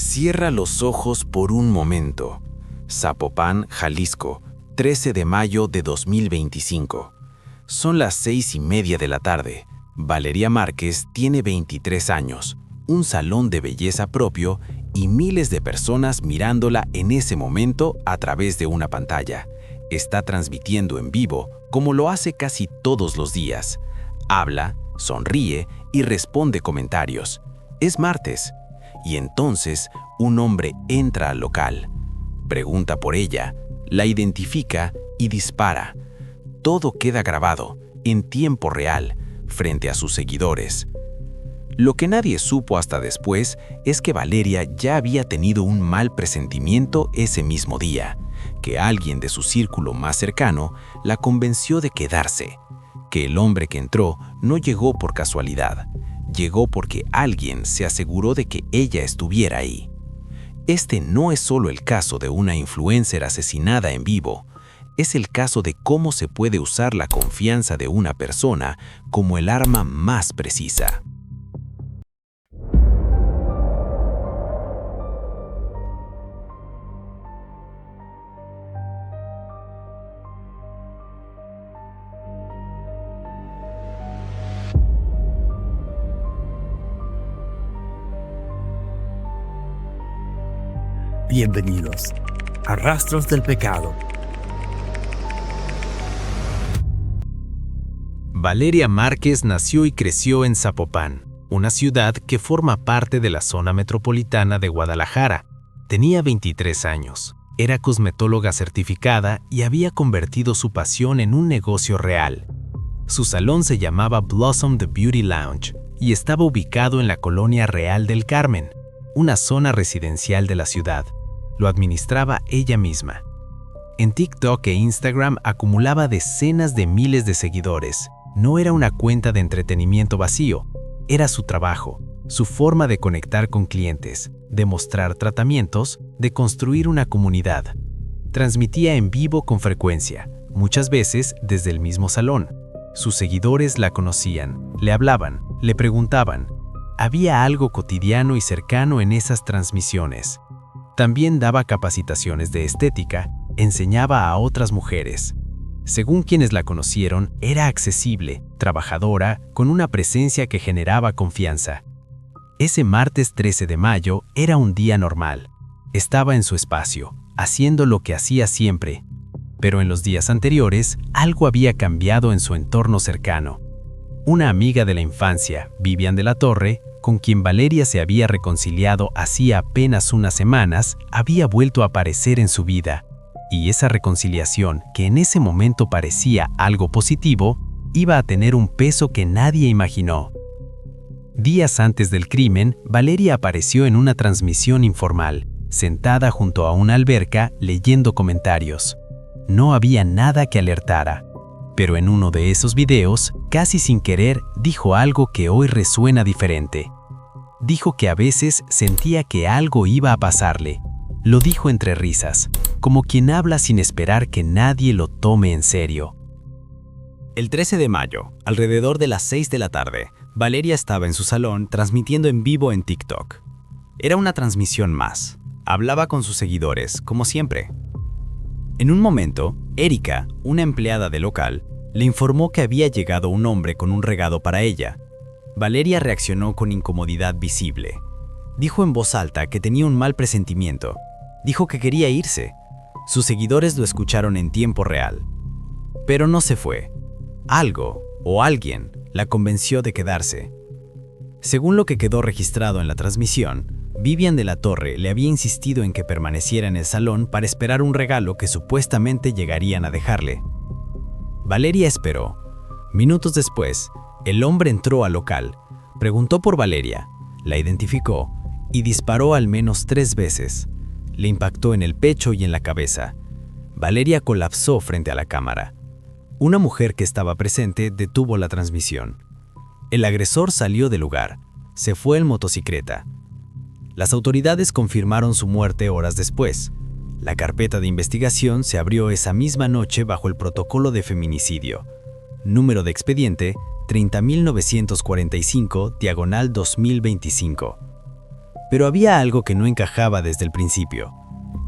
Cierra los ojos por un momento. Zapopan, Jalisco, 13 de mayo de 2025. Son las 6:30 de la tarde. Valeria Márquez tiene 23 años, un salón de belleza propio y miles de personas mirándola en ese momento a través de una pantalla. Está transmitiendo en vivo como lo hace casi todos los días. Habla, sonríe y responde comentarios. Es martes. Y entonces un hombre entra al local. Pregunta por ella, la identifica y dispara. Todo queda grabado, en tiempo real, frente a sus seguidores. Lo que nadie supo hasta después es que Valeria ya había tenido un mal presentimiento ese mismo día, que alguien de su círculo más cercano la convenció de quedarse, que el hombre que entró no llegó por casualidad, llegó porque alguien se aseguró de que ella estuviera ahí. Este no es solo el caso de una influencer asesinada en vivo, es el caso de cómo se puede usar la confianza de una persona como el arma más precisa. Bienvenidos a Rastros del Pecado. Valeria Márquez nació y creció en Zapopan, una ciudad que forma parte de la zona metropolitana de Guadalajara. Tenía 23 años, era cosmetóloga certificada y había convertido su pasión en un negocio real. Su salón se llamaba Blossom The Beauty Lounge y estaba ubicado en la colonia Real del Carmen, una zona residencial de la ciudad. Lo administraba ella misma. En TikTok e Instagram acumulaba decenas de miles de seguidores. No era una cuenta de entretenimiento vacío, era su trabajo, su forma de conectar con clientes, de mostrar tratamientos, de construir una comunidad. Transmitía en vivo con frecuencia, muchas veces desde el mismo salón. Sus seguidores la conocían, le hablaban, le preguntaban. Había algo cotidiano y cercano en esas transmisiones. También daba capacitaciones de estética, enseñaba a otras mujeres. Según quienes la conocieron, era accesible, trabajadora, con una presencia que generaba confianza. Ese martes 13 de mayo era un día normal. Estaba en su espacio, haciendo lo que hacía siempre. Pero en los días anteriores, algo había cambiado en su entorno cercano. Una amiga de la infancia, Vivian de la Torre, con quien Valeria se había reconciliado hacía apenas unas semanas, había vuelto a aparecer en su vida. Y esa reconciliación, que en ese momento parecía algo positivo, iba a tener un peso que nadie imaginó. Días antes del crimen, Valeria apareció en una transmisión informal, sentada junto a una alberca leyendo comentarios. No había nada que alertara. Pero en uno de esos videos, casi sin querer, dijo algo que hoy resuena diferente. Dijo que a veces sentía que algo iba a pasarle. Lo dijo entre risas, como quien habla sin esperar que nadie lo tome en serio. El 13 de mayo, alrededor de las 6 de la tarde, Valeria estaba en su salón transmitiendo en vivo en TikTok. Era una transmisión más. Hablaba con sus seguidores, como siempre. En un momento, Erika, una empleada del local, le informó que había llegado un hombre con un regalo para ella. Valeria reaccionó con incomodidad visible. Dijo en voz alta que tenía un mal presentimiento. Dijo que quería irse. Sus seguidores lo escucharon en tiempo real. Pero no se fue. Algo, o alguien, la convenció de quedarse. Según lo que quedó registrado en la transmisión, Vivian de la Torre le había insistido en que permaneciera en el salón para esperar un regalo que supuestamente llegarían a dejarle. Valeria esperó. Minutos después, el hombre entró al local, preguntó por Valeria, la identificó y disparó al menos 3 veces. Le impactó en el pecho y en la cabeza. Valeria colapsó frente a la cámara. Una mujer que estaba presente detuvo la transmisión. El agresor salió del lugar. Se fue en motocicleta. Las autoridades confirmaron su muerte horas después. La carpeta de investigación se abrió esa misma noche bajo el protocolo de feminicidio. Número de expediente 30.945/2025. Pero había algo que no encajaba desde el principio.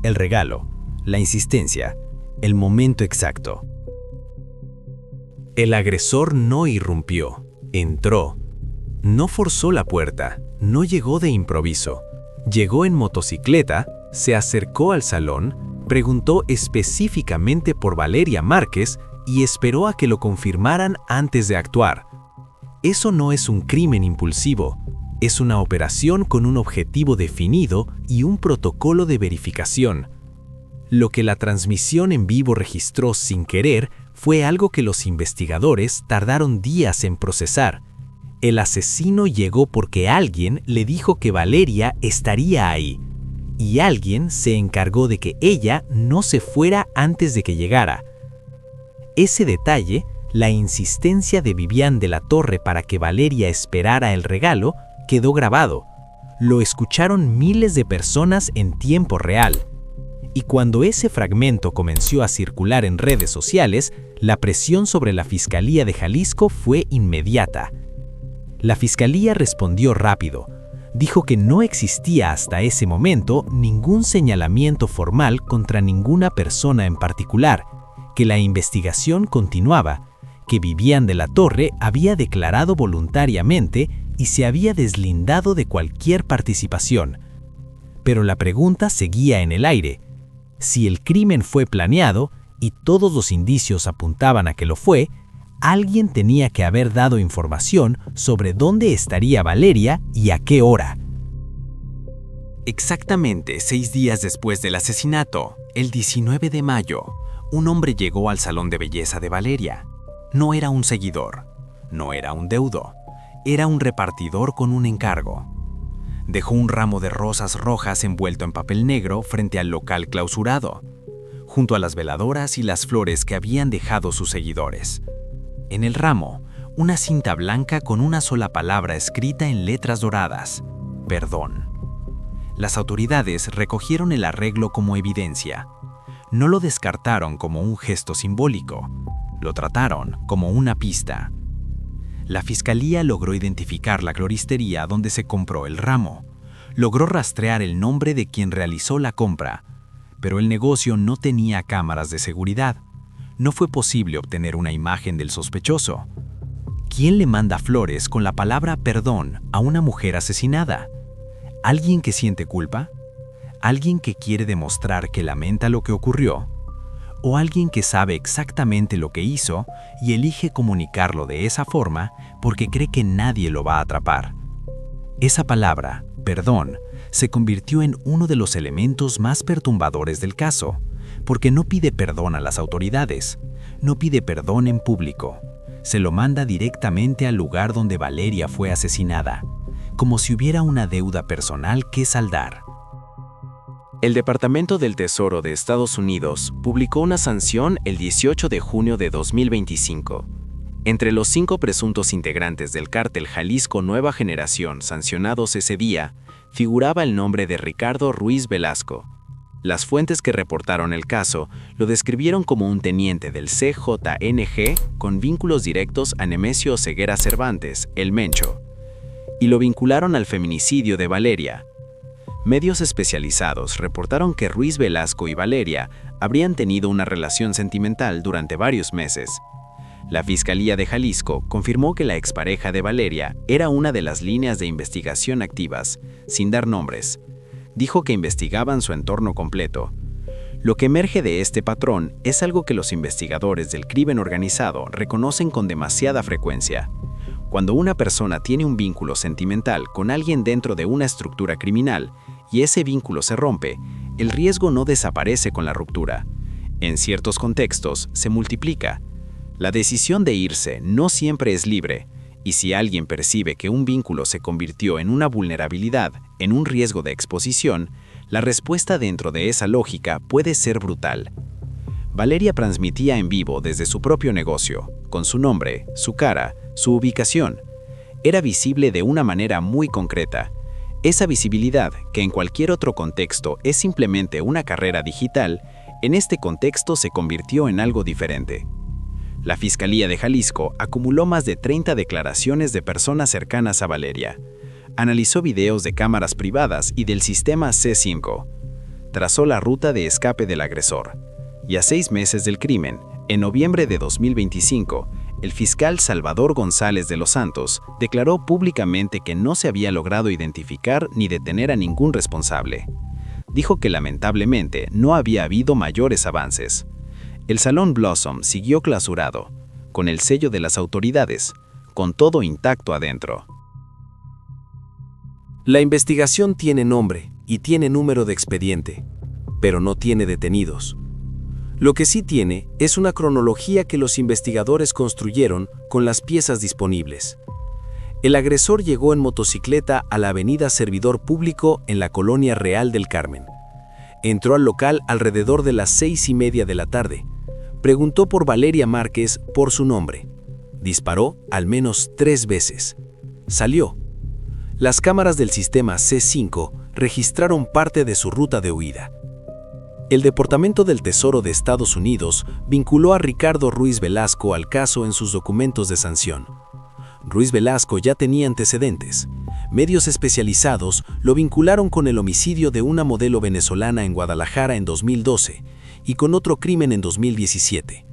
El regalo, la insistencia, el momento exacto. El agresor no irrumpió, entró. No forzó la puerta, no llegó de improviso. Llegó en motocicleta, se acercó al salón, preguntó específicamente por Valeria Márquez y esperó a que lo confirmaran antes de actuar. Eso no es un crimen impulsivo, es una operación con un objetivo definido y un protocolo de verificación. Lo que la transmisión en vivo registró sin querer fue algo que los investigadores tardaron días en procesar. El asesino llegó porque alguien le dijo que Valeria estaría ahí, y alguien se encargó de que ella no se fuera antes de que llegara. Ese detalle, la insistencia de Vivian de la Torre para que Valeria esperara el regalo, quedó grabado. Lo escucharon miles de personas en tiempo real. Y cuando ese fragmento comenzó a circular en redes sociales, la presión sobre la Fiscalía de Jalisco fue inmediata. La Fiscalía respondió rápido. Dijo que no existía hasta ese momento ningún señalamiento formal contra ninguna persona en particular, que la investigación continuaba, que Vivian de la Torre había declarado voluntariamente y se había deslindado de cualquier participación. Pero la pregunta seguía en el aire. Si el crimen fue planeado, y todos los indicios apuntaban a que lo fue, alguien tenía que haber dado información sobre dónde estaría Valeria y a qué hora. Exactamente 6 días después del asesinato, el 19 de mayo, un hombre llegó al salón de belleza de Valeria. No era un seguidor, no era un deudo, era un repartidor con un encargo. Dejó un ramo de rosas rojas envuelto en papel negro frente al local clausurado, junto a las veladoras y las flores que habían dejado sus seguidores. En el ramo, una cinta blanca con una sola palabra escrita en letras doradas: perdón. Las autoridades recogieron el arreglo como evidencia. No lo descartaron como un gesto simbólico, lo trataron como una pista. La Fiscalía logró identificar la floristería donde se compró el ramo. Logró rastrear el nombre de quien realizó la compra, pero el negocio no tenía cámaras de seguridad. No fue posible obtener una imagen del sospechoso. ¿Quién le manda flores con la palabra perdón a una mujer asesinada? ¿Alguien que siente culpa? ¿Alguien que quiere demostrar que lamenta lo que ocurrió? ¿O alguien que sabe exactamente lo que hizo y elige comunicarlo de esa forma porque cree que nadie lo va a atrapar? Esa palabra, perdón, se convirtió en uno de los elementos más perturbadores del caso, porque no pide perdón a las autoridades, no pide perdón en público, se lo manda directamente al lugar donde Valeria fue asesinada, como si hubiera una deuda personal que saldar. El Departamento del Tesoro de Estados Unidos publicó una sanción el 18 de junio de 2025. Entre los 5 presuntos integrantes del cártel Jalisco Nueva Generación sancionados ese día, figuraba el nombre de Ricardo Ruiz Velasco. Las fuentes que reportaron el caso lo describieron como un teniente del CJNG con vínculos directos a Nemesio Ceguera Cervantes, el Mencho, y lo vincularon al feminicidio de Valeria. Medios especializados reportaron que Ruiz Velasco y Valeria habrían tenido una relación sentimental durante varios meses. La Fiscalía de Jalisco confirmó que la expareja de Valeria era una de las líneas de investigación activas, sin dar nombres. Dijo que investigaban su entorno completo. Lo que emerge de este patrón es algo que los investigadores del crimen organizado reconocen con demasiada frecuencia. Cuando una persona tiene un vínculo sentimental con alguien dentro de una estructura criminal y ese vínculo se rompe, el riesgo no desaparece con la ruptura. En ciertos contextos se multiplica. La decisión de irse no siempre es libre, y si alguien percibe que un vínculo se convirtió en una vulnerabilidad, en un riesgo de exposición, la respuesta dentro de esa lógica puede ser brutal. Valeria transmitía en vivo desde su propio negocio, con su nombre, su cara, su ubicación. Era visible de una manera muy concreta. Esa visibilidad, que en cualquier otro contexto es simplemente una carrera digital, en este contexto se convirtió en algo diferente. La Fiscalía de Jalisco acumuló más de 30 declaraciones de personas cercanas a Valeria. Analizó videos de cámaras privadas y del sistema C5. Trazó la ruta de escape del agresor. Y a 6 meses del crimen, en noviembre de 2025, el fiscal Salvador González de los Santos declaró públicamente que no se había logrado identificar ni detener a ningún responsable. Dijo que lamentablemente no había habido mayores avances. El Salón Blossom siguió clausurado, con el sello de las autoridades, con todo intacto adentro. La investigación tiene nombre y tiene número de expediente, pero no tiene detenidos. Lo que sí tiene es una cronología que los investigadores construyeron con las piezas disponibles. El agresor llegó en motocicleta a la avenida Servidor Público en la Colonia Real del Carmen. Entró al local alrededor de las 6:30 de la tarde. Preguntó por Valeria Márquez por su nombre. Disparó al menos 3 veces. Salió. Las cámaras del sistema C5 registraron parte de su ruta de huida. El Departamento del Tesoro de Estados Unidos vinculó a Ricardo Ruiz Velasco al caso en sus documentos de sanción. Ruiz Velasco ya tenía antecedentes. Medios especializados lo vincularon con el homicidio de una modelo venezolana en Guadalajara en 2012 y con otro crimen en 2017.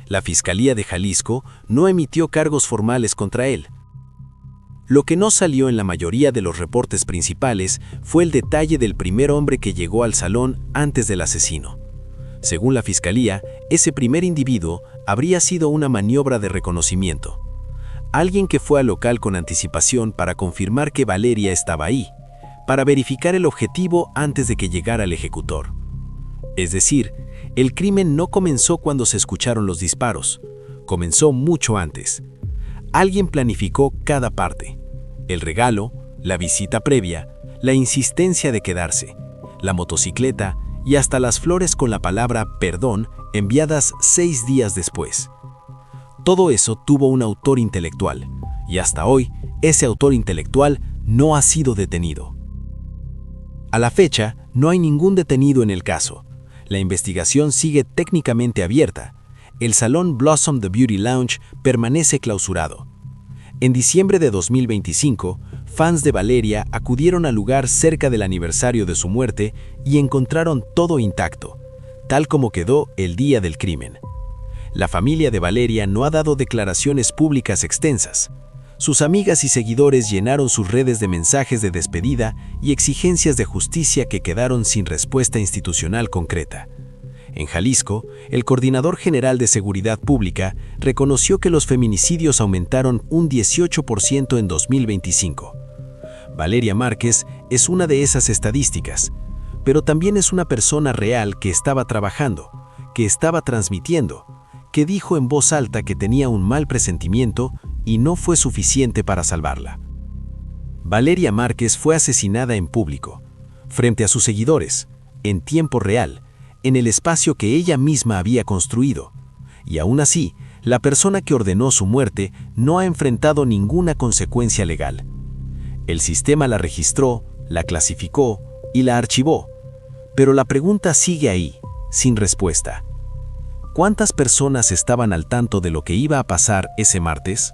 La Fiscalía de Jalisco no emitió cargos formales contra él. Lo que no salió en la mayoría de los reportes principales fue el detalle del primer hombre que llegó al salón antes del asesino. Según la Fiscalía, ese primer individuo habría sido una maniobra de reconocimiento. Alguien que fue al local con anticipación para confirmar que Valeria estaba ahí, para verificar el objetivo antes de que llegara el ejecutor. Es decir, el crimen no comenzó cuando se escucharon los disparos, comenzó mucho antes. Alguien planificó cada parte: el regalo, la visita previa, la insistencia de quedarse, la motocicleta y hasta las flores con la palabra perdón enviadas 6 días después. Todo eso tuvo un autor intelectual, y hasta hoy ese autor intelectual no ha sido detenido. A la fecha, no hay ningún detenido en el caso. La investigación sigue técnicamente abierta. El Salón Blossom The Beauty Lounge permanece clausurado. En diciembre de 2025, fans de Valeria acudieron al lugar cerca del aniversario de su muerte y encontraron todo intacto, tal como quedó el día del crimen. La familia de Valeria no ha dado declaraciones públicas extensas. Sus amigas y seguidores llenaron sus redes de mensajes de despedida y exigencias de justicia que quedaron sin respuesta institucional concreta. En Jalisco, el Coordinador General de Seguridad Pública reconoció que los feminicidios aumentaron un 18% en 2025. Valeria Márquez es una de esas estadísticas, pero también es una persona real que estaba trabajando, que estaba transmitiendo, que dijo en voz alta que tenía un mal presentimiento y no fue suficiente para salvarla. Valeria Márquez fue asesinada en público, frente a sus seguidores, en tiempo real, en el espacio que ella misma había construido, y aún así, la persona que ordenó su muerte no ha enfrentado ninguna consecuencia legal. El sistema la registró, la clasificó y la archivó, pero la pregunta sigue ahí, sin respuesta. ¿Cuántas personas estaban al tanto de lo que iba a pasar ese martes?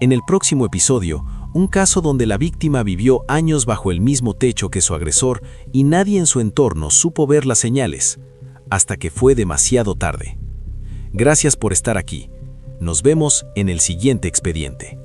En el próximo episodio, un caso donde la víctima vivió años bajo el mismo techo que su agresor y nadie en su entorno supo ver las señales, hasta que fue demasiado tarde. Gracias por estar aquí. Nos vemos en el siguiente expediente.